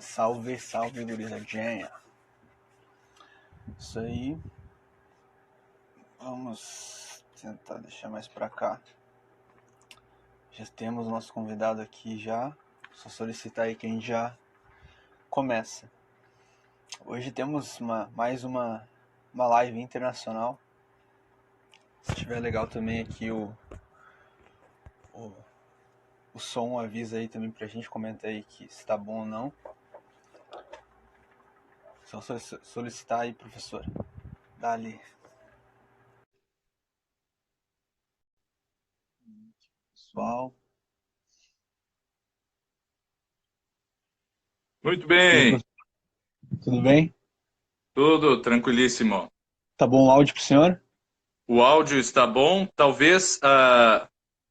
Salve, salve, gurizadinha. Isso aí. Vamos tentar deixar mais pra cá. Já temos nosso convidado aqui já. Só solicitar aí que a gente já começa. Hoje temos mais uma live internacional. Se estiver legal também aqui o som, avisa aí também pra gente, comenta aí que se tá bom ou não. Só solicitar aí, professor. Dali. Pessoal. Muito bem, Tudo bem? tudo tranquilíssimo. Tá bom o áudio pro senhor? O áudio está bom. Talvez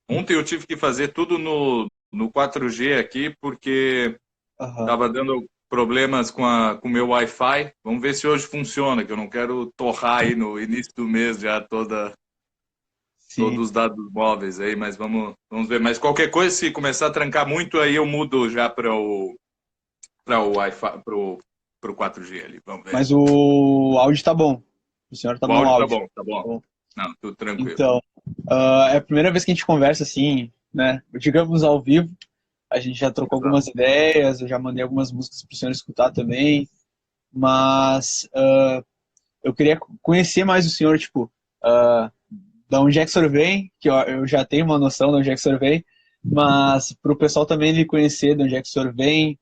ontem eu tive que fazer tudo no 4G aqui porque Aham. estava dando problemas com o meu Wi-Fi. Vamos ver se hoje funciona, que eu não quero torrar aí no início do mês já todos Sim. os dados móveis aí, mas vamos ver. Mas qualquer coisa, se começar a trancar muito, aí eu mudo já para o Wi-Fi, para o 4G ali. Vamos ver. Mas o áudio tá bom. O senhor tá O bom áudio tá áudio. bom, tá Tá bom. bom. Não, tudo tranquilo. Então, é a primeira vez que a gente conversa assim, né? Digamos ao vivo. A gente já trocou Exato. algumas ideias, eu já mandei algumas músicas pro senhor escutar também. Mas eu queria conhecer mais o senhor, tipo, da onde é que o senhor vem, que eu já tenho uma noção de onde é que o senhor vem, mas pro pessoal também lhe conhecer de onde é que o senhor vem,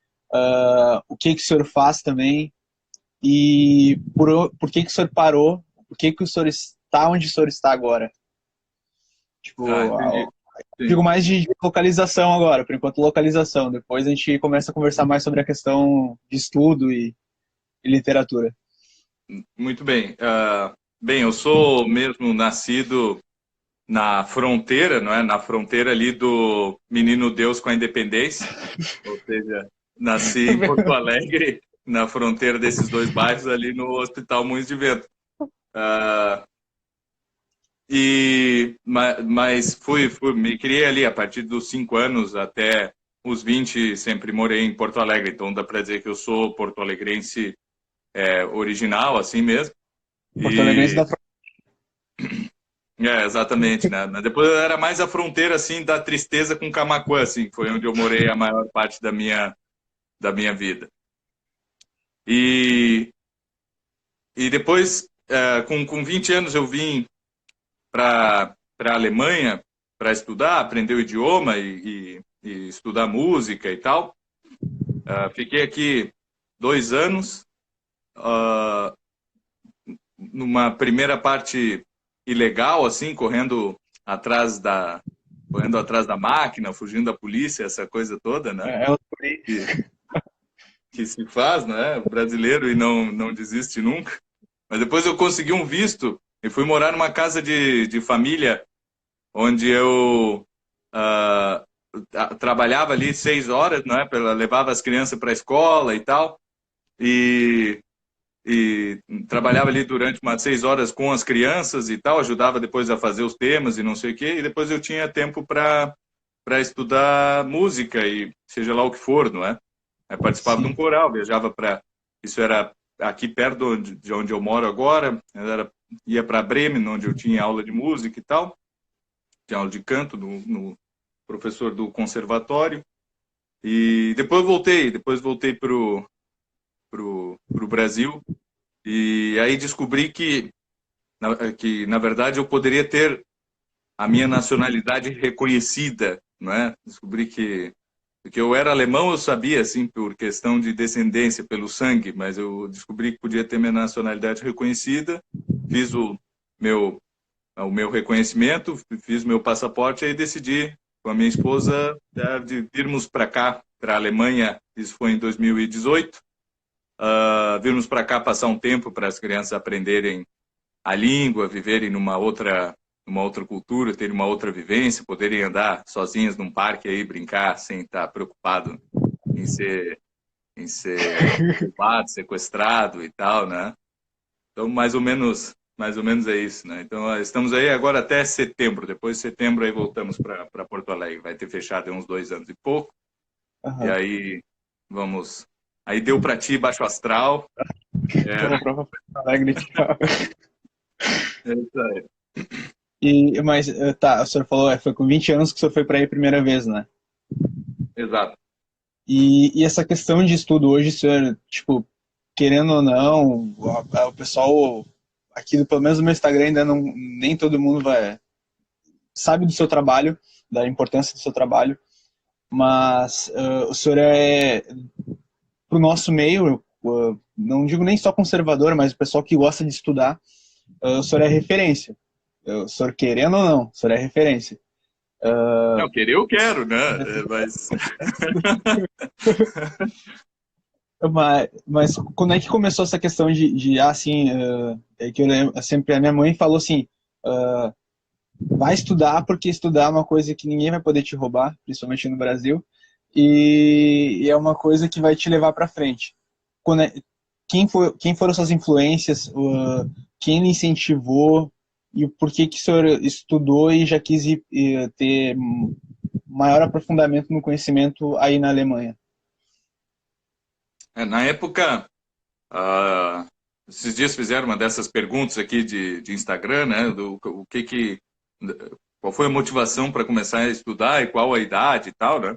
o que que o senhor faz também. E por que que o senhor parou? Por que que o senhor está onde o senhor está agora? Tá, Tipo, entendi. Sim. digo mais de localização agora, por enquanto localização. Depois a gente começa a conversar mais sobre a questão de estudo e literatura. Muito bem. Bem, eu sou mesmo nascido na fronteira, não é? Na fronteira ali do Menino Deus com a Independência. Ou seja, nasci em Porto Alegre, na fronteira desses dois bairros, ali no Hospital Moinhos de Vento. Ah, mas me criei ali a partir dos 5 anos até os 20, sempre morei em Porto Alegre. Então dá para dizer que eu sou porto-alegrense original, assim mesmo. Porto Alegrense E da exatamente, né? Mas depois era mais a fronteira assim da tristeza com Camaquã, assim, que foi onde eu morei a maior parte da minha vida. E, e depois, com 20 anos, eu vim para a Alemanha para estudar, aprender o idioma e estudar música e tal. Fiquei aqui 2 anos, ah, numa primeira parte ilegal, assim, correndo atrás da máquina, fugindo da polícia, essa coisa toda, né? é o Turi. Que, que se faz, né? O brasileiro e não desiste nunca. Mas depois eu consegui um visto e fui morar numa casa de família, onde eu ah, trabalhava ali 6 horas, né? Levava as crianças para a escola e tal. E e trabalhava ali durante umas 6 horas com as crianças e tal, ajudava depois a fazer os temas e não sei o quê, e depois eu tinha tempo para estudar música e seja lá o que for, não é? Eu participava de um Sim, coral, viajava isso era aqui perto de onde eu moro agora, ia para Bremen, onde eu tinha aula de música e tal, tinha aula de canto no professor do conservatório, e depois voltei pro Brasil, e aí descobri que na verdade, eu poderia ter a minha nacionalidade reconhecida, não é? Descobri que eu era alemão, eu sabia, assim, por questão de descendência, pelo sangue, mas eu descobri que podia ter minha nacionalidade reconhecida, fiz o meu reconhecimento, fiz meu passaporte, aí decidi, com a minha esposa, de irmos para cá, para a Alemanha, isso foi em 2018, virmos para cá passar um tempo para as crianças aprenderem a língua, viverem numa outra cultura, terem uma outra vivência, poderem andar sozinhos num parque aí, brincar sem estar preocupado em ser roubado, sequestrado e tal, né? Então, mais ou menos é isso, né? Então, estamos aí agora até setembro. Depois de setembro aí voltamos para Porto Alegre. Vai ter fechado em uns 2 anos e pouco. E aham. aí vamos. aí deu para ti baixo astral. Como a própria Porto Alegre. É isso aí. Mas, tá, o senhor falou, foi com 20 anos que o senhor foi para aí a primeira vez, né? Exato. E essa questão de estudo hoje, o senhor, tipo, querendo ou não, o pessoal aqui, pelo menos no meu Instagram, ainda não, nem todo mundo sabe do seu trabalho, da importância do seu trabalho, mas o senhor pro nosso meio, não digo nem só conservador, mas o pessoal que gosta de estudar, o senhor é referência. O senhor querendo ou não, o senhor é referência. Não, querer eu quero, né? Mas Mas quando é que começou essa questão assim, é que eu lembro, sempre a minha mãe falou assim, vai estudar porque estudar é uma coisa que ninguém vai poder te roubar, principalmente no Brasil, e é uma coisa que vai te levar para frente. Quando quem foram suas influências, quem lhe incentivou e por que que o senhor estudou e já quis ter maior aprofundamento no conhecimento aí na Alemanha? na época, ah, esses dias fizeram uma dessas perguntas aqui de Instagram, né? Qual foi a motivação para começar a estudar e qual a idade e tal, né?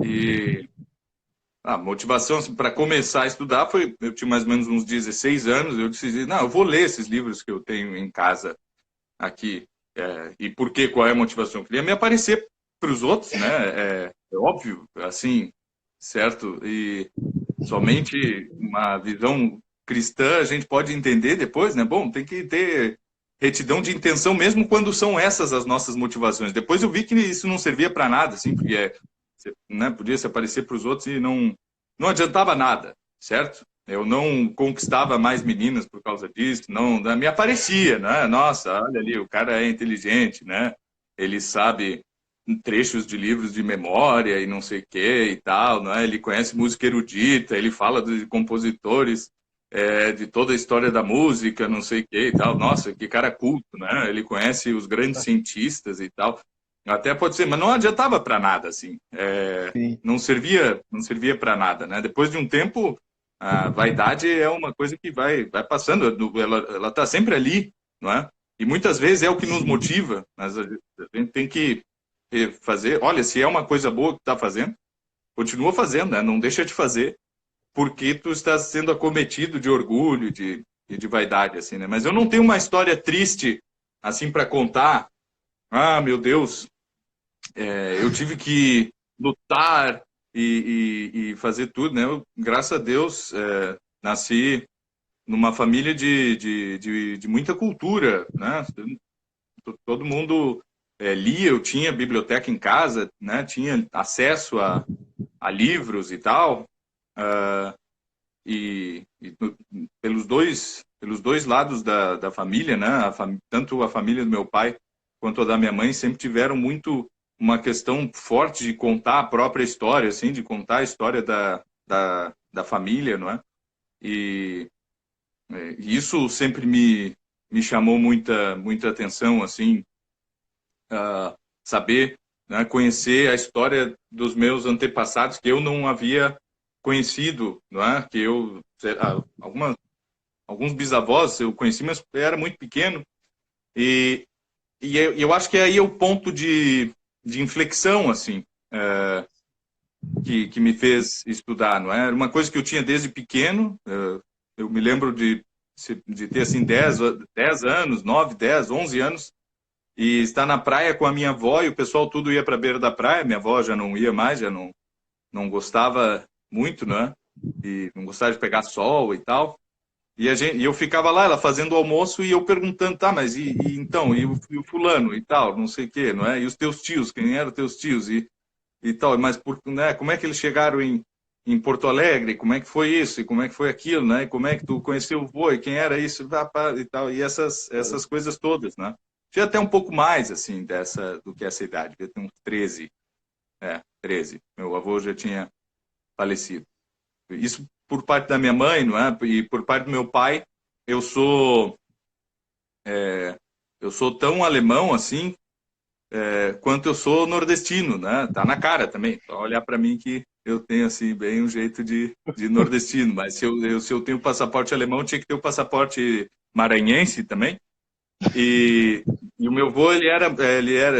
E a motivação para começar a estudar foi, eu tinha mais ou menos uns 16 anos, eu decidi, não, eu vou ler esses livros que eu tenho em casa aqui. E por quê? Qual é a motivação? Eu queria me aparecer para os outros, né? É óbvio, assim, certo? E somente uma visão cristã a gente pode entender depois, né? Bom, tem que ter retidão de intenção, mesmo quando são essas as nossas motivações. Depois eu vi que isso não servia para nada, assim, porque né, podia se aparecer para os outros e não adiantava nada, certo? Eu não conquistava mais meninas por causa disso, não me aparecia, né? Nossa, olha ali, o cara é inteligente, né? Ele sabe trechos de livros de memória e não sei o que e tal, né? Ele conhece música erudita, ele fala de compositores de toda a história da música, não sei o que e tal. Nossa, que cara culto, né? Ele conhece os grandes cientistas e tal. Até pode ser, mas não adiantava para nada, assim. Sim. Não servia para nada, né? Depois de um tempo, a vaidade é uma coisa que vai passando, ela está sempre ali, não é? E muitas vezes é o que nos motiva, mas a gente tem que fazer. Olha, se é uma coisa boa que está fazendo, continua fazendo, né? Não deixa de fazer, porque tu está sendo acometido de orgulho, de vaidade, assim, né? Mas eu não tenho uma história triste, assim, para contar. Ah, meu Deus, eu tive que lutar e fazer tudo, né? Eu, graças a Deus, nasci numa família de muita cultura, né? Todo mundo lia, eu tinha biblioteca em casa, né? Tinha acesso a livros e tal, pelos dois lados da família, né? Tanto a família do meu pai quanto a da minha mãe sempre tiveram muito uma questão forte de contar a própria história, assim, de contar a história da família, não é? E isso sempre me chamou muita atenção, assim, saber, né, conhecer a história dos meus antepassados que eu não havia conhecido, não é? Que alguns bisavós eu conheci, mas eu era muito pequeno e eu acho que aí é o ponto de inflexão, assim, que me fez estudar, não é? Era uma coisa que eu tinha desde pequeno. Eu me lembro de ter assim 10 anos, 9, 10, 11 anos e estar na praia com a minha avó, e o pessoal tudo ia para a beira da praia. Minha avó já não ia mais, já não gostava muito, né? E não gostava de pegar sol e tal. E eu ficava lá, ela fazendo o almoço, e eu perguntando, tá, mas então, e o fulano e tal, não sei o quê, não é? E os teus tios, quem eram os teus tios e tal, mas né, como é que eles chegaram em Porto Alegre? Como é que foi isso? E como é que foi aquilo, né? E como é que tu conheceu o vô? E quem era isso? E tal, e essas coisas todas, né? Tinha até um pouco mais, assim, do que essa idade, devia ter uns 13. 13. Meu avô já tinha falecido. Isso por parte da minha mãe, não é? E por parte do meu pai, eu sou eu sou tão alemão assim quanto eu sou nordestino, né? Tá na cara também. Só olhar para mim que eu tenho assim bem um jeito de nordestino, mas se eu tenho passaporte alemão, tinha que ter o passaporte maranhense também. E o meu avô,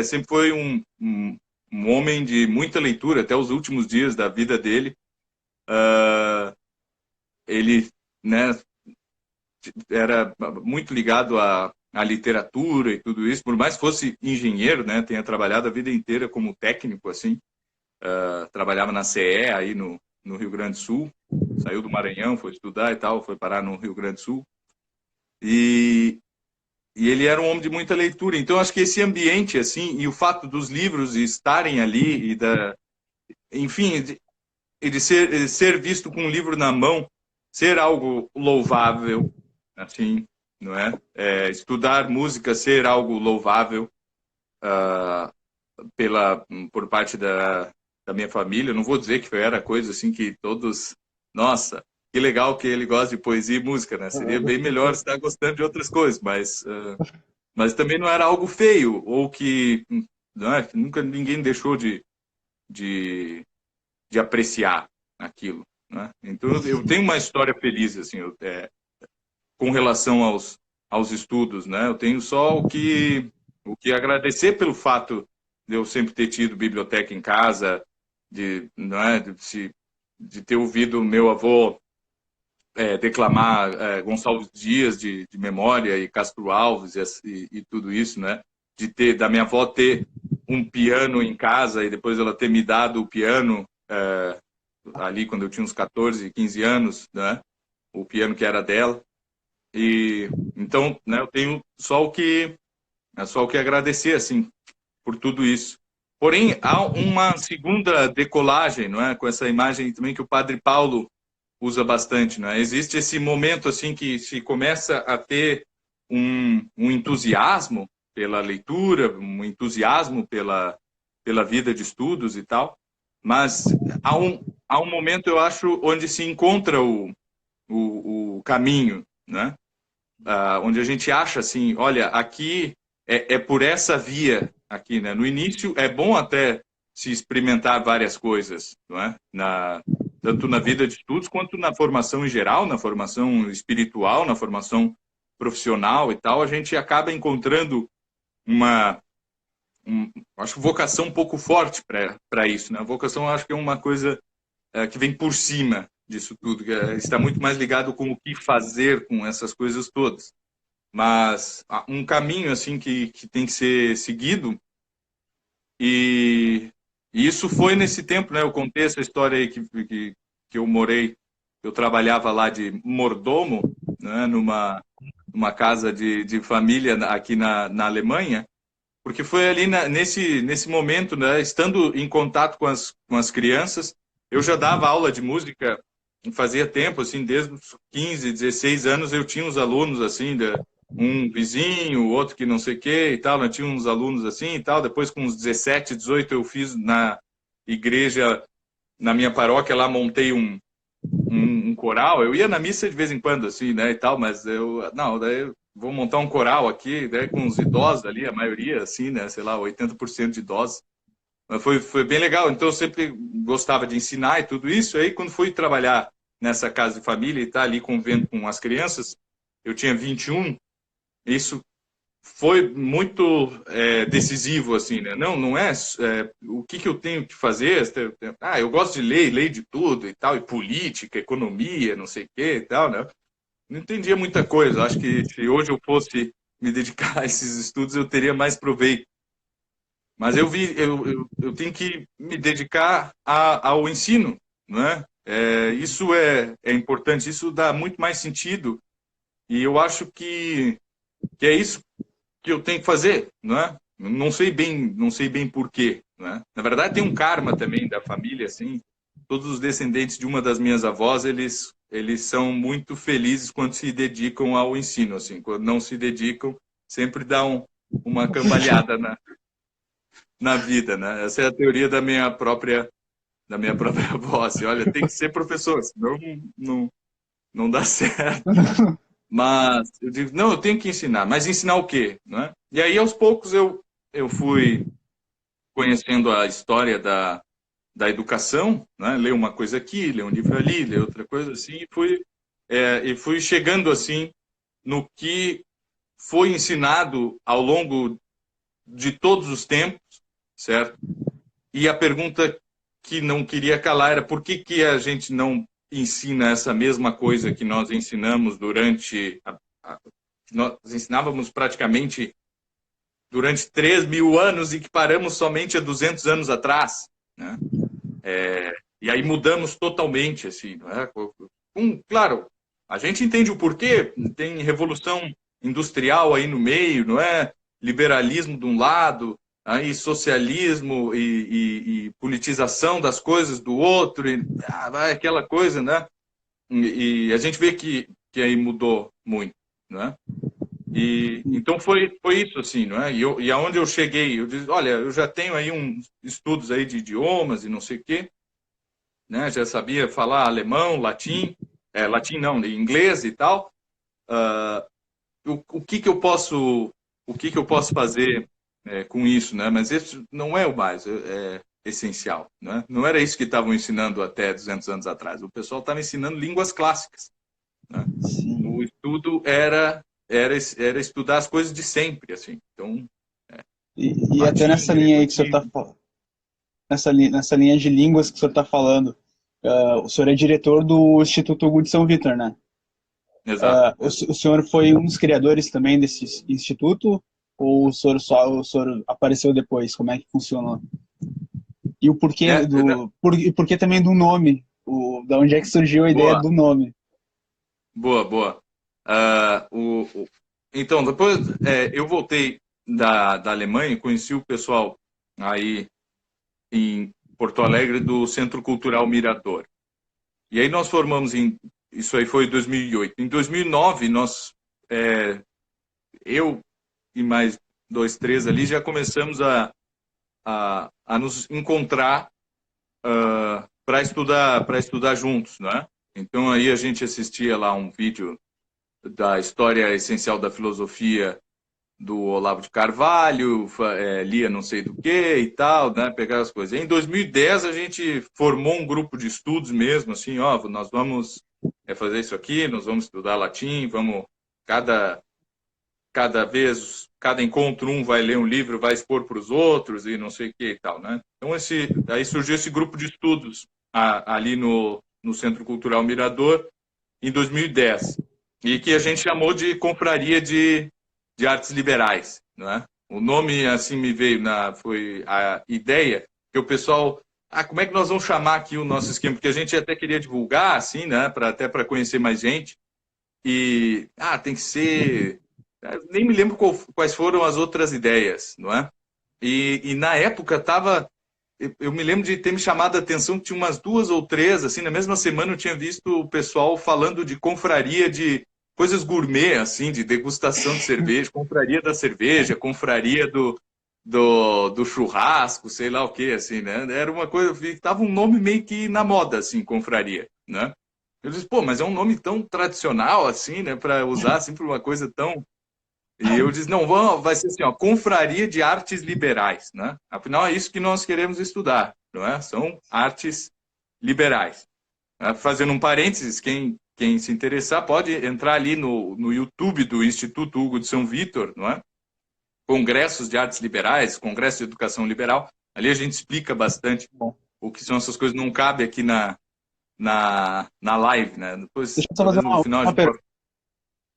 sempre foi um homem de muita leitura, até os últimos dias da vida dele. Ele, né, era muito ligado à literatura e tudo isso, por mais que fosse engenheiro, né, tenha trabalhado a vida inteira como técnico, assim, trabalhava na CE aí no Rio Grande do Sul, saiu do Maranhão, foi estudar e tal, foi parar no Rio Grande do Sul, e ele era um homem de muita leitura, então acho que esse ambiente, assim, e o fato dos livros estarem ali, enfim, de ser visto com um livro na mão, ser algo louvável, assim, não é? Estudar música ser algo louvável por parte da minha família. Eu não vou dizer que era coisa assim que todos, nossa, que legal que ele gosta de poesia e música, né? Seria bem melhor estar gostando de outras coisas, mas também não era algo feio ou que, não é? Que nunca ninguém deixou de apreciar aquilo, né? Então eu tenho uma história feliz assim, com relação aos estudos, né? Eu tenho só o que agradecer pelo fato de eu sempre ter tido biblioteca em casa, não é, de ter ouvido meu avô declamar Gonçalves Dias de memória e Castro Alves e tudo isso, né? Da minha avó ter um piano em casa e depois ela ter me dado o piano ali quando eu tinha uns 14, 15 anos, né? O piano que era dela. E então, né, eu tenho só o que agradecer assim por tudo isso. Porém, há uma segunda decolagem, não é? Com essa imagem também que o Padre Paulo usa bastante, não é? Existe esse momento assim que se começa a ter um entusiasmo pela leitura, um entusiasmo pela vida de estudos e tal, mas há um momento, eu acho, onde se encontra o caminho, né? Onde a gente acha assim, olha, aqui é por essa via aqui, né? No início é bom até se experimentar várias coisas, não é? Tanto na vida de estudos quanto na formação em geral, na formação espiritual, na formação profissional e tal, a gente acaba encontrando acho que vocação um pouco forte para isso, né? A vocação acho que é uma coisa que vem por cima disso tudo, que está muito mais ligado com o que fazer com essas coisas todas. Mas um caminho assim que tem que ser seguido, e isso foi nesse tempo, né? Eu contei essa história aí que eu morei, eu trabalhava lá de mordomo, né? Numa casa de família aqui na Alemanha, porque foi ali nesse momento, né? Estando em contato com as crianças, eu já dava aula de música fazia tempo, assim, desde os 15, 16 anos, eu tinha uns alunos, assim, um vizinho, outro que não sei o que e tal, eu tinha uns alunos assim e tal, depois com uns 17, 18 eu fiz na igreja, na minha paróquia lá, montei um coral, eu ia na missa de vez em quando, assim, né, e tal, mas daí eu vou montar um coral aqui, daí com os idosos ali, a maioria, assim, né, sei lá, 80% de idosos. Mas foi bem legal, então eu sempre gostava de ensinar e tudo isso. Aí, quando fui trabalhar nessa casa de família e estar ali convivendo com as crianças, eu tinha 21, isso foi muito decisivo, assim, né? Não é o que eu tenho que fazer. Eu gosto de ler de tudo e tal, e política, economia, não sei o que e tal, né? Não entendia muita coisa. Acho que se hoje eu fosse me dedicar a esses estudos, eu teria mais proveito. Mas eu tenho que me dedicar ao ensino, não é? Isso é importante, isso dá muito mais sentido, e eu acho que é isso que eu tenho que fazer, não é? Não sei bem por quê, não é? Na verdade, tem um karma também da família, assim. Todos os descendentes de uma das minhas avós, eles são muito felizes quando se dedicam ao ensino, assim. Quando não se dedicam, sempre dá uma cambalhada na vida, né? Essa é a teoria da minha própria voz. Olha, tem que ser professor, senão não dá certo. Mas eu digo, não, eu tenho que ensinar. Mas ensinar o quê? Né? E aí, aos poucos, eu fui conhecendo a história da educação, né? Ler uma coisa aqui, ler um livro ali, ler outra coisa assim, e fui chegando assim no que foi ensinado ao longo de todos os tempos, certo? E a pergunta que não queria calar era por que a gente não ensina essa mesma coisa que nós ensinamos nós ensinávamos praticamente durante 3.000 anos e que paramos somente há 200 anos atrás, né? E aí mudamos totalmente, assim, não é? Claro, a gente entende o porquê, tem revolução industrial aí no meio, não é? Liberalismo de um lado, aí socialismo e politização das coisas do outro, vai aquela coisa, né? E a gente vê que aí mudou muito, né? E então foi isso assim, não é? E aonde eu cheguei, eu disse, olha, eu já tenho aí uns estudos aí de idiomas e não sei o quê, né? Já sabia falar alemão, latim, latim não, inglês e tal. O que que eu posso fazer com isso, né? Mas isso não é o mais essencial, né? Não era isso que estavam ensinando até 200 anos atrás. O pessoal estava ensinando línguas clássicas, né? O estudo era estudar as coisas de sempre, assim. Então, E até latim, nessa linha aí que o senhor antigo. está nessa linha de línguas que o senhor está falando, o senhor é diretor do Instituto Hugo de São Vitor, né? Exato. O senhor foi um dos criadores também desse instituto ou o senhor apareceu depois? Como é que funcionou? E o porquê e porquê também do nome? Da onde é que surgiu a ideia boa, do nome? boa. Então, depois eu voltei da Alemanha e conheci o pessoal aí em Porto Alegre do Centro Cultural Mirador. E aí nós formamos isso aí foi em 2008. Em 2009, eu e mais dois, três ali, já começamos a nos encontrar para estudar juntos, né? Então aí a gente assistia lá um vídeo da história essencial da filosofia do Olavo de Carvalho, lia não sei do que e tal, né? Pegar as coisas. Em 2010 a gente formou um grupo de estudos mesmo, assim, ó, nós vamos fazer isso aqui, nós vamos estudar latim, vamos cada vez, cada encontro um vai ler um livro, vai expor para os outros e não sei o que e tal, né? Então aí surgiu esse grupo de estudos ali no Centro Cultural Mirador em 2010 e que a gente chamou de Confraria de Artes Liberais, não é? O nome assim me veio foi a ideia que o pessoal como é que nós vamos chamar aqui o nosso esquema? Porque a gente até queria divulgar, assim, né? Até para conhecer mais gente. E tem que ser. Nem me lembro quais foram as outras ideias, não é? E na época tava. Eu me lembro de ter me chamado a atenção que tinha umas duas ou três, assim, na mesma semana eu tinha visto o pessoal falando de confraria de coisas gourmet, assim, de degustação de cerveja, confraria da cerveja, confraria do churrasco, sei lá o que, assim, né? Era uma coisa, eu vi que tava um nome meio que na moda, assim, confraria, né? Eu disse, pô, mas é um nome tão tradicional, assim, né, para usar, assim, para uma coisa tão... E eu disse, não, vai ser assim, ó, Confraria de Artes Liberais, né? Afinal, é isso que nós queremos estudar, não é? São artes liberais. Fazendo um parênteses, quem se interessar pode entrar ali no YouTube do Instituto Hugo de São Vitor, não é? Congressos de Artes Liberais, Congresso de Educação Liberal. Ali a gente explica bastante o que são essas coisas. Não cabe aqui na live, né? Depois, Deixa eu só fazer talvez no final a gente possa...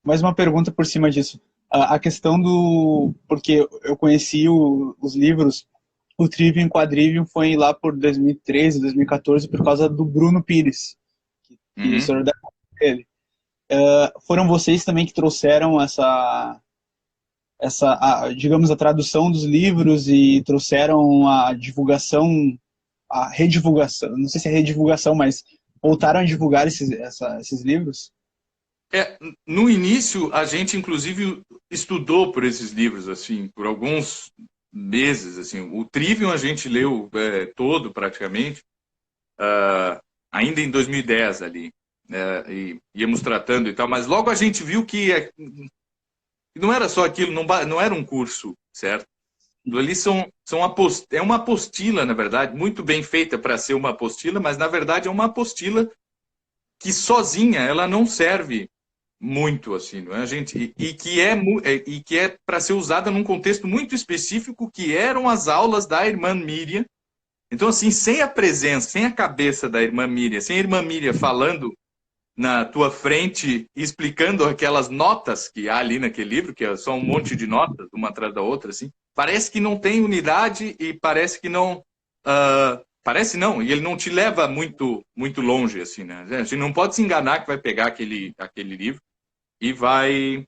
mais uma pergunta por cima disso. A questão do... Porque eu conheci os livros, o Trivium e Quadrivium foi lá por 2013, 2014, por causa do Bruno Pires, que o senhor deve conhecer ele. Foram vocês também que trouxeram digamos, a tradução dos livros e trouxeram a divulgação, a redivulgação, não sei se é redivulgação, mas voltaram a divulgar esses livros? No início, a gente, inclusive, estudou por esses livros, assim, por alguns meses, assim. O Trivium a gente leu todo, praticamente, ainda em 2010 ali, né, e íamos tratando e tal, mas logo a gente viu que não era só aquilo, não era um curso, certo? Ali é uma apostila, na verdade, muito bem feita para ser uma apostila, mas na verdade é uma apostila que sozinha ela não serve muito, assim, não é, gente? E que é para ser usada num contexto muito específico, que eram as aulas da irmã Miriam. Então, assim, sem a presença, sem a cabeça da irmã Miriam, sem a irmã Miriam falando na tua frente, explicando aquelas notas que há ali naquele livro, que é só um monte de notas, uma atrás da outra, assim, parece que não tem unidade e parece que não... parece não, e ele não te leva muito, muito longe, assim, né? A gente não pode se enganar que vai pegar aquele livro e vai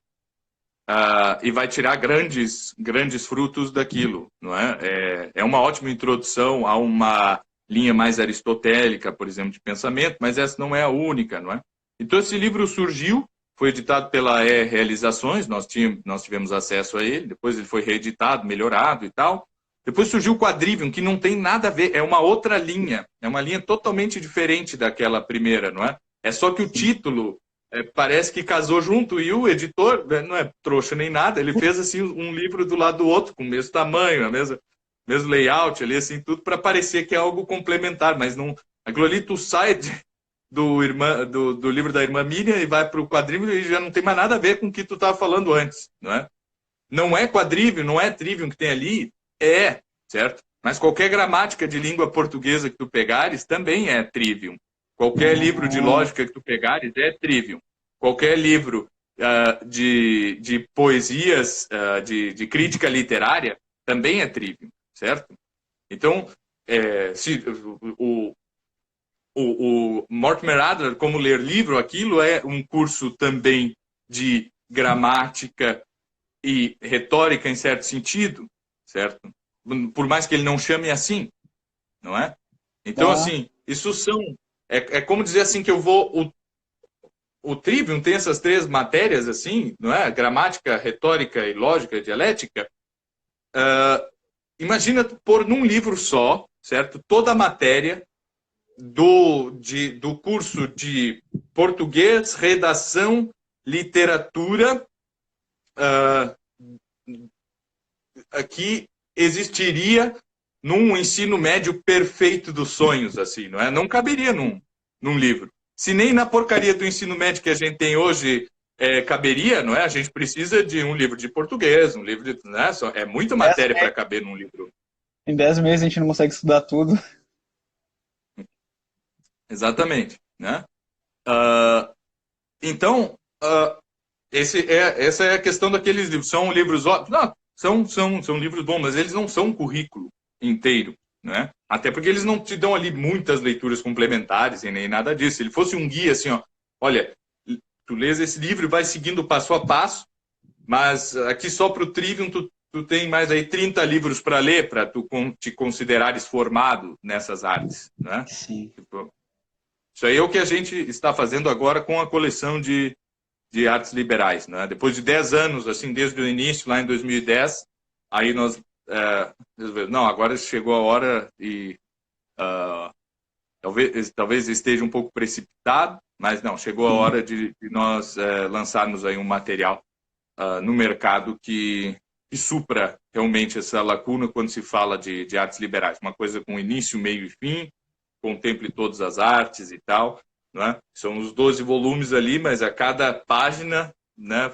tirar grandes frutos daquilo, não é? É uma ótima introdução a uma linha mais aristotélica, por exemplo, de pensamento, mas essa não é a única, não é? Então esse livro surgiu, foi editado pela Realizações, nós tivemos acesso a ele, depois ele foi reeditado, melhorado e tal. Depois surgiu o Quadrivium, que não tem nada a ver, é uma outra linha, é uma linha totalmente diferente daquela primeira, não é? É só que o título parece que casou junto, e o editor não é trouxa nem nada, ele fez assim um livro do lado do outro, com o mesmo tamanho, mesmo layout ali, assim, tudo para parecer que é algo complementar, mas não. Aquilo ali tu sai do livro da irmã Miriam e vai para o Quadrivium e já não tem mais nada a ver com o que tu estava falando antes, não é? Não é Quadrivium, não é Trivium que tem ali, certo? Mas qualquer gramática de língua portuguesa que tu pegares também é Trivium. Qualquer livro de lógica que tu pegares é Trivium. Qualquer livro de poesias, de crítica literária, também é Trivium, certo? Então, se o Mortimer Adler, como ler livro, aquilo é um curso também de gramática e retórica em certo sentido, certo? Por mais que ele não chame assim, não é? Então, assim, isso é como dizer assim que eu vou... O Trivium tem essas três matérias, assim, não é? Gramática, retórica e lógica, dialética. Imagina pôr num livro só, certo? Toda a matéria do curso de português, redação, literatura, que existiria num ensino médio perfeito dos sonhos, assim, não é? Não caberia num livro. Se nem na porcaria do ensino médio que a gente tem hoje caberia, não é? A gente precisa de um livro de português, um livro de... Né? É muita matéria para caber num livro. Em 10 meses a gente não consegue estudar tudo. Exatamente, né? Então, essa é a questão daqueles livros. São livros ótimos? Não, são livros bons, mas eles não são um currículo inteiro, né? Até porque eles não te dão ali muitas leituras complementares e nem nada disso. Se ele fosse um guia assim, ó, olha, tu lês esse livro e vai seguindo passo a passo, mas aqui só para o Trivium tu tem mais aí 30 livros para ler, para tu te considerares formado nessas artes, né? Sim. Isso aí é o que a gente está fazendo agora com a coleção de artes liberais, né? Depois de 10 anos, assim, desde o início, lá em 2010, aí nós... não, agora chegou a hora e talvez esteja um pouco precipitado, mas não, chegou a hora de nós lançarmos aí um material no mercado que supra realmente essa lacuna quando se fala de artes liberais. Uma coisa com início, meio e fim, contemple todas as artes e tal, né? São os 12 volumes ali, mas a cada página, né,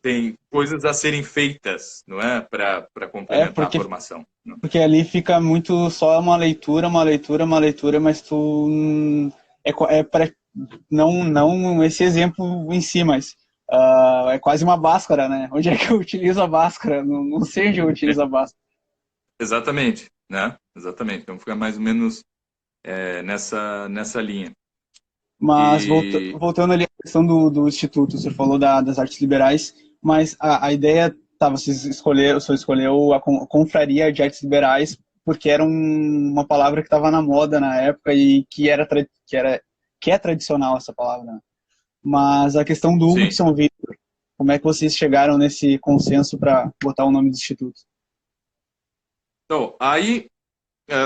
tem coisas a serem feitas, não é, para complementar a formação. Não? Porque ali fica muito só uma leitura, mas tu para não esse exemplo em si, mas é quase uma báscara, né? Onde é que eu utilizo a báscara? Não sei onde eu utilizo a báscara. Exatamente, né? Exatamente. Então fica mais ou menos nessa linha. Mas voltando ali à questão do Instituto, você falou das artes liberais, mas a ideia, o senhor escolheu a confraria de artes liberais porque era uma palavra que estava na moda na época e que é tradicional essa palavra. Né? Mas a questão do Hugo de São Vítor, como é que vocês chegaram nesse consenso para botar o nome do Instituto? Então, aí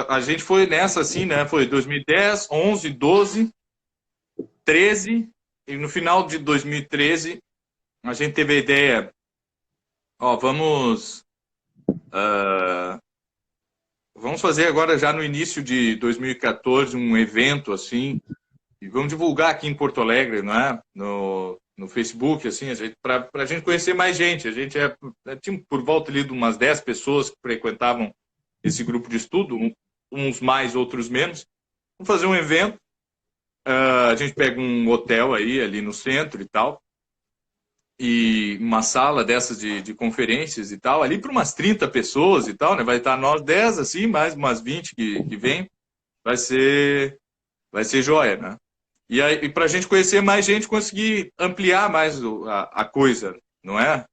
a gente foi nessa assim, né? Foi 2010, 11, 12, 13, e no final de 2013 a gente teve a ideia, vamos Vamos fazer agora, já no início de 2014, um evento assim, e vamos divulgar aqui em Porto Alegre, não é? No Facebook, assim, para a gente conhecer mais gente. A gente tinha por volta ali de umas 10 pessoas que frequentavam esse grupo de estudo, uns mais, outros menos. Vamos fazer um evento, a gente pega um hotel aí, ali no centro e tal, e uma sala dessas de conferências e tal, ali para umas 30 pessoas e tal, né? Vai estar nós 10, assim, mais umas 20 que vem, vai ser joia, né? E aí, para a gente conhecer mais gente, conseguir ampliar mais a coisa, não é?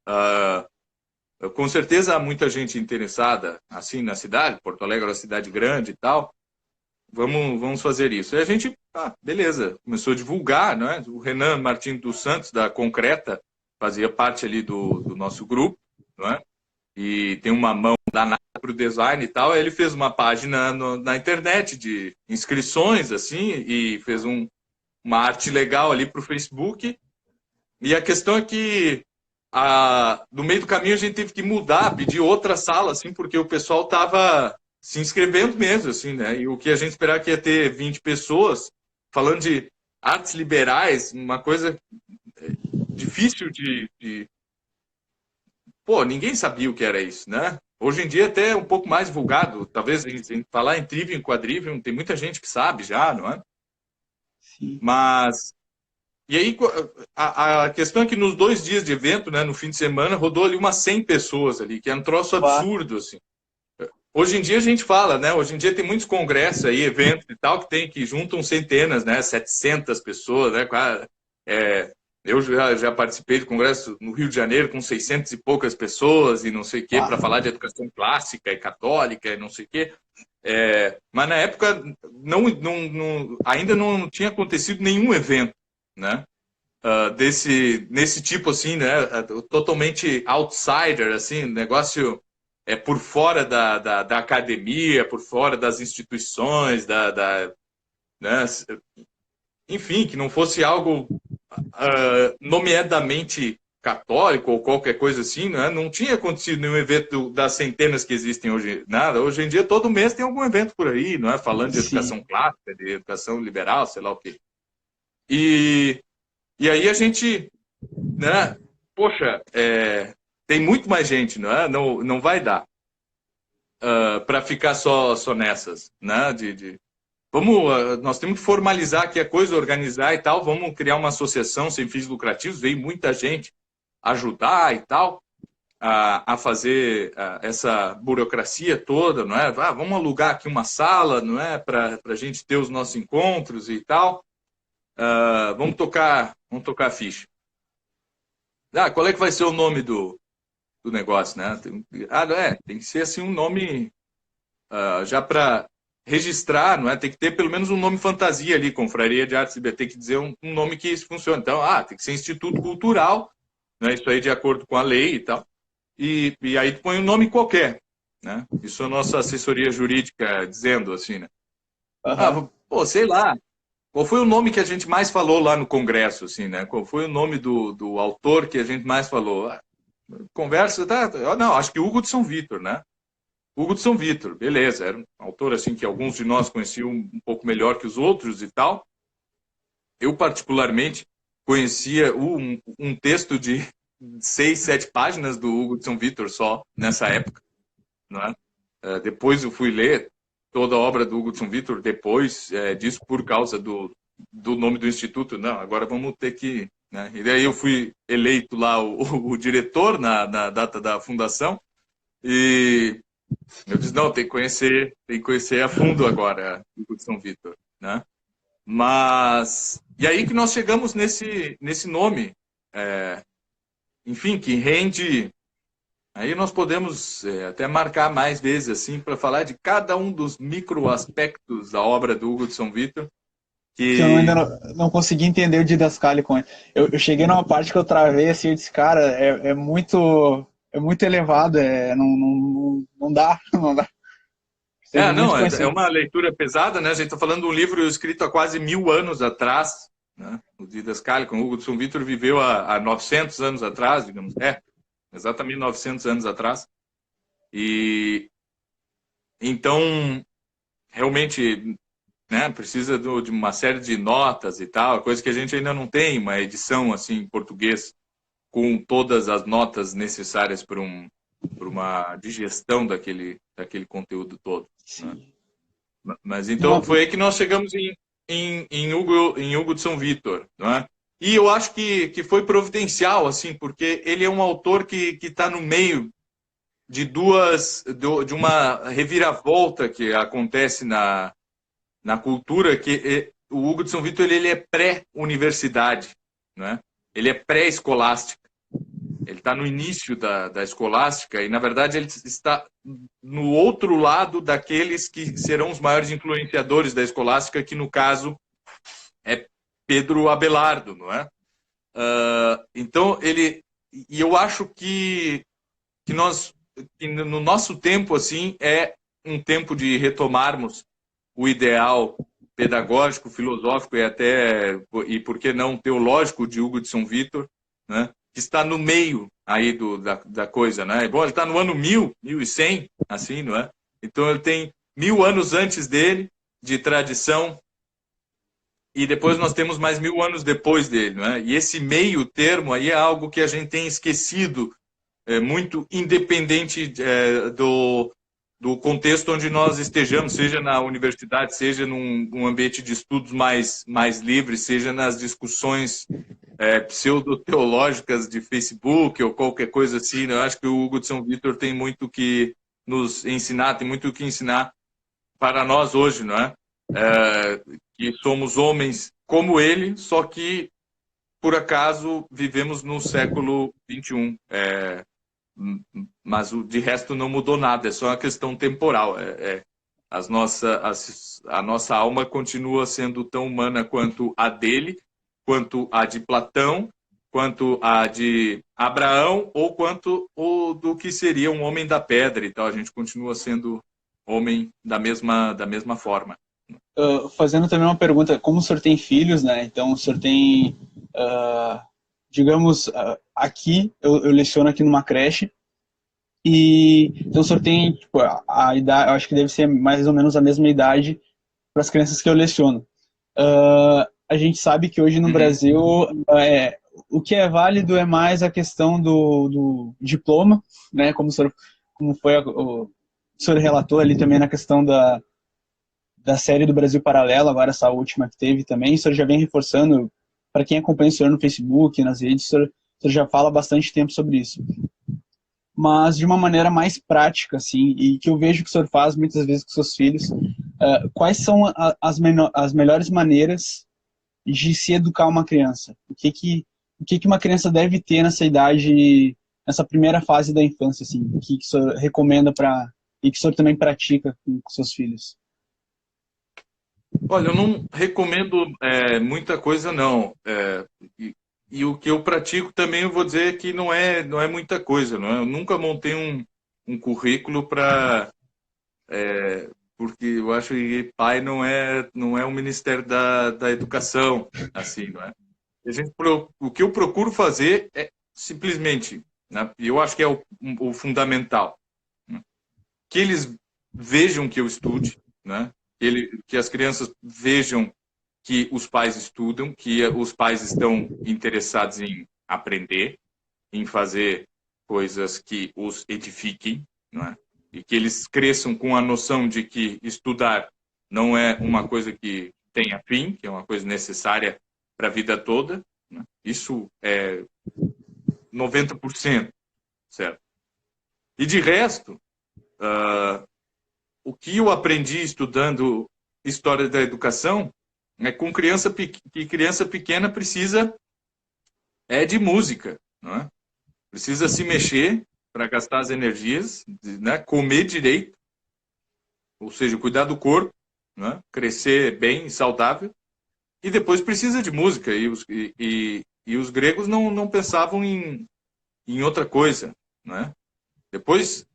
Com certeza há muita gente interessada, assim, na cidade, Porto Alegre é uma cidade grande e tal, vamos fazer isso. E a gente, beleza, começou a divulgar, não é? O Renan Martins dos Santos, da Concreta, fazia parte ali do nosso grupo, não é? E tem uma mão danada para o design e tal. Aí ele fez uma página na internet de inscrições, assim, e fez uma arte legal ali para o Facebook. E a questão é que no meio do caminho a gente teve que mudar, pedir outra sala, assim, porque o pessoal estava se inscrevendo mesmo, assim, né? E o que a gente esperava que ia ter 20 pessoas, falando de artes liberais, uma coisa difícil Pô, ninguém sabia o que era isso, né? Hoje em dia até é um pouco mais divulgado. Talvez falar em trivium e quadrivium, tem muita gente que sabe já, não é? Sim. Mas... E aí, a questão é que nos 2 dias de evento, né, no fim de semana, rodou ali umas 100 pessoas ali, que é um troço absurdo, assim. Hoje em dia a gente fala, né? Hoje em dia tem muitos congressos aí, eventos e tal, que juntam centenas, né? 700 pessoas, né? Eu já participei de congresso no Rio de Janeiro com 600 e poucas pessoas e não sei o quê, para falar de educação clássica e católica e não sei o quê. Mas na época ainda não tinha acontecido nenhum evento, né? Nesse tipo assim, né? Totalmente outsider, assim, negócio por fora da academia, por fora das instituições, né? Enfim, que não fosse algo nomeadamente católico ou qualquer coisa assim, né? Não tinha acontecido nenhum evento das centenas que existem hoje, nada. Hoje em dia, todo mês tem algum evento por aí, não é? Falando de educação Sim. clássica, de educação liberal, sei lá o quê. E aí a gente, né? Poxa, tem muito mais gente, não é? Não vai dar para ficar só nessas, né? Nós temos que formalizar aqui a coisa, organizar e tal. Vamos criar uma associação sem fins lucrativos. Veio muita gente ajudar e tal a fazer essa burocracia toda, não é? Vamos alugar aqui uma sala, não é? Para a gente ter os nossos encontros e tal. Vamos tocar a ficha. Qual é que vai ser o nome do negócio, né? Tem que ser assim um nome já para registrar, não é? Tem que ter pelo menos um nome fantasia ali, Confraria de Artes Liberais, tem que dizer um nome que isso funcione. Então, tem que ser Instituto Cultural, né? Isso aí de acordo com a lei e tal. E aí tu põe um nome qualquer, né? Isso é a nossa assessoria jurídica dizendo assim, né? Sei lá. Qual foi o nome que a gente mais falou lá no congresso, assim, né? Qual foi o nome do autor que a gente mais falou? Conversa, tá? Não, acho que Hugo de São Vitor, né? Hugo de São Vitor, beleza. Era um autor assim que alguns de nós conheciam um pouco melhor que os outros e tal. Eu, particularmente, conhecia um texto de 6, 7 páginas do Hugo de São Vitor só, nessa época. Né? Depois eu fui ler toda a obra do Hugo de São Vitor, depois disso, por causa do nome do instituto. Não, agora vamos ter que... Né? E daí eu fui eleito lá o diretor na data da fundação e eu disse, não, tem que conhecer a fundo agora o Hugo de São Vitor. Né? Mas... E aí que nós chegamos nesse nome, enfim, que rende... Aí nós podemos até marcar mais vezes assim para falar de cada um dos microaspectos da obra do Hugo de São Vitor. Que eu ainda não consegui entender o Didascalio com ele. Eu cheguei numa parte que eu travei assim, eu disse, cara, é muito elevado, não dá, não dá. Não, é uma leitura pesada, né? A gente está falando de um livro escrito há quase 1000 anos atrás, né? O Didascalio com o Hugo de São Vitor viveu há 900 anos atrás, digamos. Exatamente 900 anos atrás. E então, realmente, né, precisa de uma série de notas e tal, coisa que a gente ainda não tem uma edição assim em português com todas as notas necessárias para uma digestão daquele conteúdo todo, né? Sim. Mas então Não, foi aí que nós chegamos em Hugo de São Vítor, não é? E eu acho que foi providencial, assim, porque ele é um autor que está no meio de uma reviravolta que acontece na cultura, o Hugo de São Vítor ele é pré-universidade, né? Ele é pré-escolástica. Ele está no início da escolástica e, na verdade, ele está no outro lado daqueles que serão os maiores influenciadores da escolástica, que, no caso, é Pedro Abelardo, não é? Então, e eu acho que no nosso tempo, assim, é um tempo de retomarmos o ideal pedagógico, filosófico e por que não, teológico de Hugo de São Vítor, né? Que está no meio aí da coisa, né? Bom, ele está no ano 1100, assim, não é? Então ele tem 1000 anos antes dele, de tradição, e depois nós temos mais 1000 anos depois dele, não é? E esse meio termo aí é algo que a gente tem esquecido, muito independente do contexto onde nós estejamos, seja na universidade, seja num ambiente de estudos mais livre, seja nas discussões pseudo-teológicas de Facebook ou qualquer coisa assim, né? Eu acho que o Hugo de São Vítor tem muito que nos ensinar, tem muito que ensinar para nós hoje, não é? Que somos homens como ele, só que, por acaso, vivemos no século XXI. Mas de resto não mudou nada, é só uma questão temporal. A nossa alma continua sendo tão humana quanto a dele, quanto a de Platão, quanto a de Abraão, ou quanto o do que seria um homem da pedra e tal. A gente continua sendo homem da mesma forma. fazendo também uma pergunta, como o senhor tem filhos, né? Então, o senhor tem, digamos, aqui, eu leciono aqui numa creche, e então o senhor tem, tipo, a idade, eu acho que deve ser mais ou menos a mesma idade para as crianças que eu leciono. A gente sabe que hoje no Uhum. Brasil, o que é válido é mais a questão do diploma, né? Como foi o senhor relatou ali também na questão da série do Brasil Paralelo, agora essa última que teve também, o senhor já vem reforçando, para quem acompanha o senhor no Facebook, nas redes, o senhor já fala há bastante tempo sobre isso. Mas de uma maneira mais prática, assim, e que eu vejo que o senhor faz muitas vezes com seus filhos, quais são as melhores maneiras de se educar uma criança? O que uma criança deve ter nessa idade, nessa primeira fase da infância, assim, o que o senhor recomenda e que o senhor também pratica com seus filhos? Olha, eu não recomendo muita coisa, não. E o que eu pratico também, eu vou dizer que não é muita coisa. Não é? Eu nunca montei um currículo porque eu acho que pai não é o Ministério da Educação, assim, não é? O que eu procuro fazer é simplesmente, né, e eu acho que é o fundamental, né, que eles vejam que eu estude, né, que as crianças vejam que os pais estudam, que os pais estão interessados em aprender, em fazer coisas que os edifiquem, não é? E que eles cresçam com a noção de que estudar não é uma coisa que tenha fim, que é uma coisa necessária para a vida toda, né? Isso é 90%, certo? E de resto, o que eu aprendi estudando história da educação é que criança pequena precisa de música, não é? Precisa se mexer para gastar as energias, né? Comer direito, ou seja, cuidar do corpo, né? Crescer bem e saudável, e depois precisa de música. E os gregos não pensavam em outra coisa, né? Depois,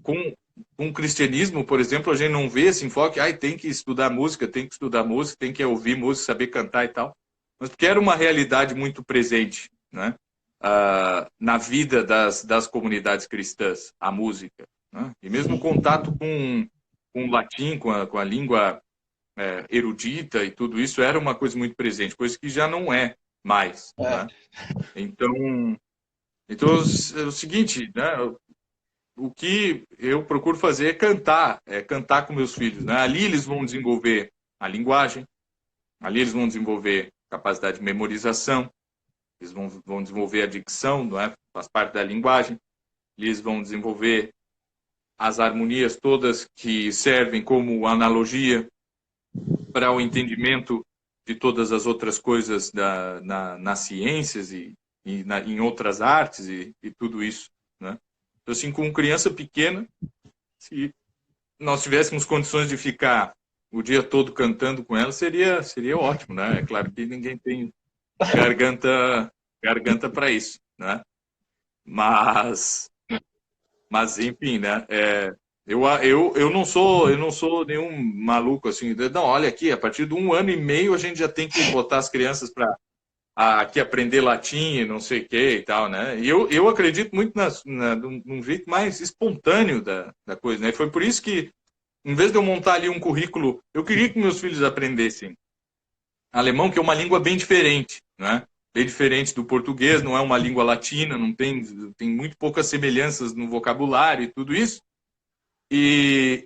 com o cristianismo, por exemplo, a gente não vê esse enfoque, tem que estudar música, tem que estudar música, tem que ouvir música, saber cantar e tal, mas porque era uma realidade muito presente, né? Na vida das comunidades cristãs, a música. né? E mesmo o contato com o latim, com a língua erudita e tudo isso era uma coisa muito presente, coisa que já não é mais, É. né? Então é o seguinte, né? O que eu procuro fazer é cantar com meus filhos, né? Ali eles vão desenvolver a linguagem, ali eles vão desenvolver capacidade de memorização, eles vão desenvolver a dicção, não é? Faz parte da linguagem, eles vão desenvolver as harmonias todas que servem como analogia para o entendimento de todas as outras coisas nas ciências em outras artes e tudo isso, né? Então, assim, com criança pequena, se nós tivéssemos condições de ficar o dia todo cantando com ela, seria ótimo, né? É claro que ninguém tem garganta para isso, né? Mas enfim, né? Eu não sou nenhum maluco assim. Não, olha aqui, a partir de 1 ano e meio a gente já tem que botar as crianças para aqui aprender latim, não sei o que e tal, né? E eu acredito muito num jeito mais espontâneo da coisa, né? Foi por isso que, em vez de eu montar ali um currículo, eu queria que meus filhos aprendessem alemão, que é uma língua bem diferente, né? Bem diferente do português, não é uma língua latina, não tem muito poucas semelhanças no vocabulário e tudo isso. E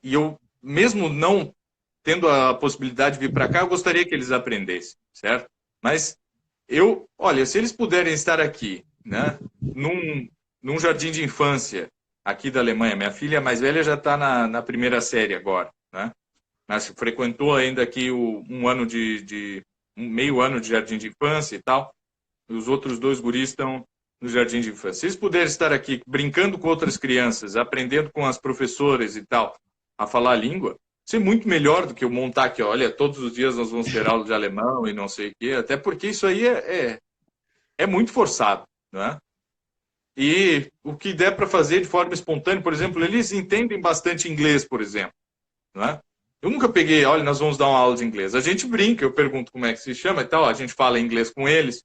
eu, mesmo não tendo a possibilidade de vir para cá, eu gostaria que eles aprendessem, certo? Mas olha, se eles puderem estar aqui, né, num jardim de infância aqui da Alemanha, minha filha mais velha já está na primeira série agora, né? Mas frequentou ainda aqui um ano um meio ano de jardim de infância e tal. E os outros 2 guris estão no jardim de infância. Se eles puderem estar aqui brincando com outras crianças, aprendendo com as professoras e tal, a falar a língua, isso é muito melhor do que eu montar aqui, olha, todos os dias nós vamos ter aula de alemão e não sei o quê, até porque isso aí é muito forçado, não é? E o que der para fazer de forma espontânea, por exemplo, eles entendem bastante inglês, por exemplo, não é? Eu nunca peguei, olha, nós vamos dar uma aula de inglês. A gente brinca, eu pergunto como é que se chama e tal, a gente fala inglês com eles,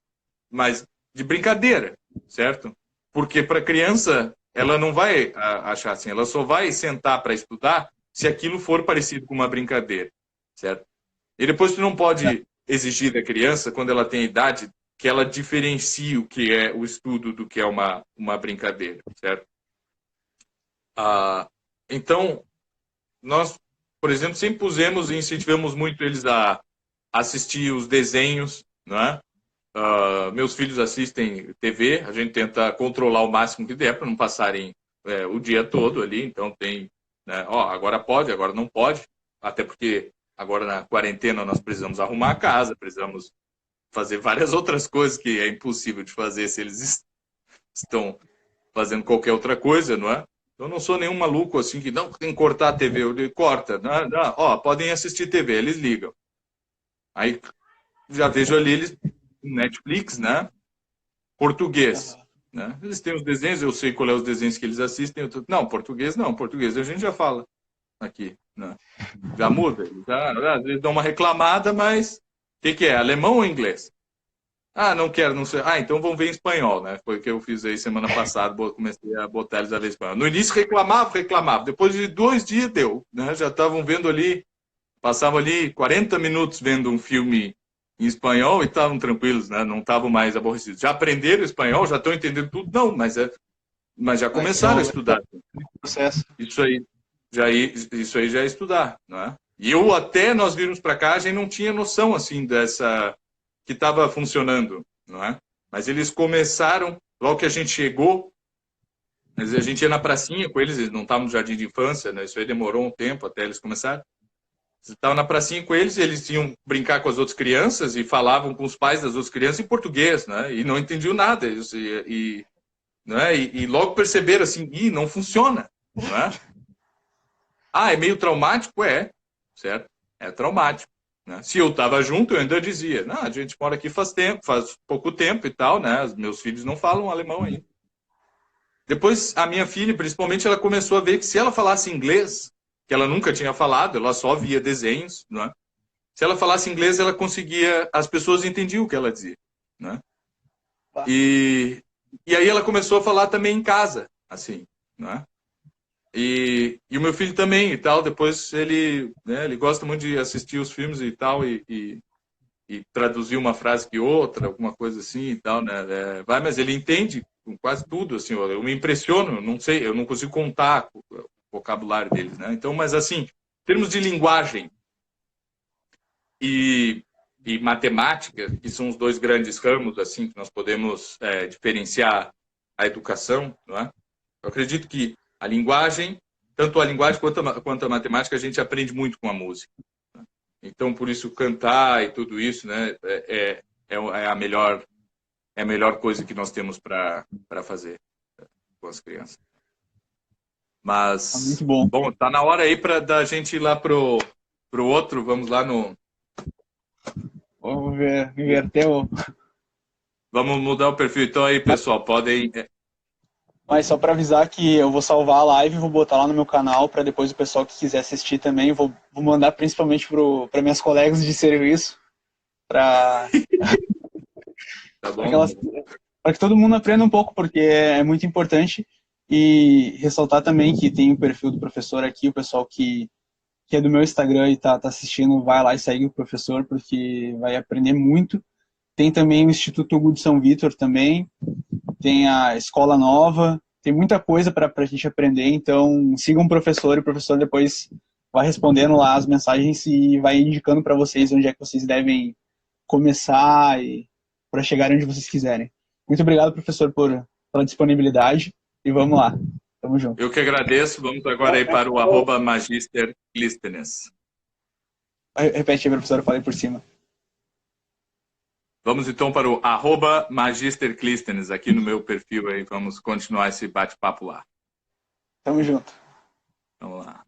mas de brincadeira, certo? Porque para criança, ela não vai achar assim, ela só vai sentar para estudar se aquilo for parecido com uma brincadeira, certo? E depois tu não pode exigir da criança, quando ela tem idade, que ela diferencie o que é o estudo do que é uma brincadeira, certo? Então, nós, por exemplo, sempre pusemos e incentivamos muito eles a assistir os desenhos, não é? Meus filhos assistem TV, a gente tenta controlar o máximo que der para não passarem o dia todo ali, então tem, né, agora pode, agora não pode, até porque agora na quarentena nós precisamos arrumar a casa, precisamos fazer várias outras coisas que é impossível de fazer se eles estão fazendo qualquer outra coisa, não é? Eu não sou nenhum maluco assim que não tem que cortar a TV, eu digo, corta, não, não, podem assistir TV, eles ligam. Aí já vejo ali eles Netflix, né? Português, né? Eles têm os desenhos, eu sei qual é os desenhos que eles assistem. Não, português não, português a gente já fala aqui, né? Já muda, eles dão uma reclamada, mas o que é? Alemão ou inglês? Não quero, não sei. Então vamos ver em espanhol, né? Foi o que eu fiz aí semana passada, comecei a botar eles a ver espanhol. No início reclamava. Depois de 2 dias deu, né? Já estavam vendo ali, passavam ali 40 minutos vendo um filme em espanhol e estavam tranquilos, né? Não estavam mais aborrecidos. Já aprenderam espanhol, já estão entendendo tudo? Não, mas já começaram a estudar. Processo. Isso aí já é estudar, não é? E até nós virmos para cá, a gente não tinha noção assim dessa que estava funcionando, não é? Mas eles começaram, logo que a gente chegou, mas a gente ia na pracinha com eles não estavam no jardim de infância, né? Isso aí demorou um tempo até eles começarem. Estava na pracinha com eles iam brincar com as outras crianças e falavam com os pais das outras crianças em português, né? E não entendiam nada. Né? E logo perceberam assim, não funciona, não é? É meio traumático? Certo? É traumático. Né? Se eu estava junto, eu ainda dizia, a gente mora aqui faz pouco tempo e tal, né? Os meus filhos não falam alemão ainda. Depois, a minha filha, principalmente, ela começou a ver que se ela falasse inglês, que ela nunca tinha falado, ela só via desenhos, não é? Se ela falasse inglês, ela conseguia, as pessoas entendiam o que ela dizia, né? E aí ela começou a falar também em casa, assim, né? E o meu filho também e tal. Depois ele gosta muito de assistir os filmes e tal e traduzir uma frase que outra, alguma coisa assim e tal, né? Mas ele entende quase tudo, assim. Eu me impressiono, não sei, eu não consigo contar o vocabulário deles, né? Então, mas assim, em termos de linguagem e matemática, que são os dois grandes ramos assim que nós podemos diferenciar a educação, não é? Eu acredito que a linguagem, tanto a linguagem quanto a matemática, a gente aprende muito com a música. Né? Então, por isso, cantar e tudo isso, né, é a melhor coisa que nós temos para fazer com as crianças. Tá Mas, muito bom. bom, tá na hora aí da gente ir lá pro outro. Vamos lá no. Vamos ver, inverter o. Vamos mudar o perfil. Então aí, pessoal, podem. Mas só para avisar que eu vou salvar a live e vou botar lá no meu canal para depois o pessoal que quiser assistir também. Vou mandar principalmente para minhas colegas de serviço, para Tá bom? que todo mundo aprenda um pouco, porque é muito importante. E ressaltar também que tem o perfil do professor aqui, o pessoal que é do meu Instagram e tá assistindo, vai lá e segue o professor, porque vai aprender muito. Tem também o Instituto Hugo de São Vítor também, tem a Escola Nova, tem muita coisa para a gente aprender, então sigam o professor e o professor depois vai respondendo lá as mensagens e vai indicando para vocês onde é que vocês devem começar e para chegarem onde vocês quiserem. Muito obrigado, professor, pela disponibilidade e vamos lá. Tamo junto. Eu que agradeço. Vamos agora aí para o @Magister Clístenes. Repete aí, professor, eu falei por cima. Vamos então para o @Magister Clístenes, aqui no meu perfil aí. Vamos continuar esse bate-papo lá. Tamo junto. Vamos lá.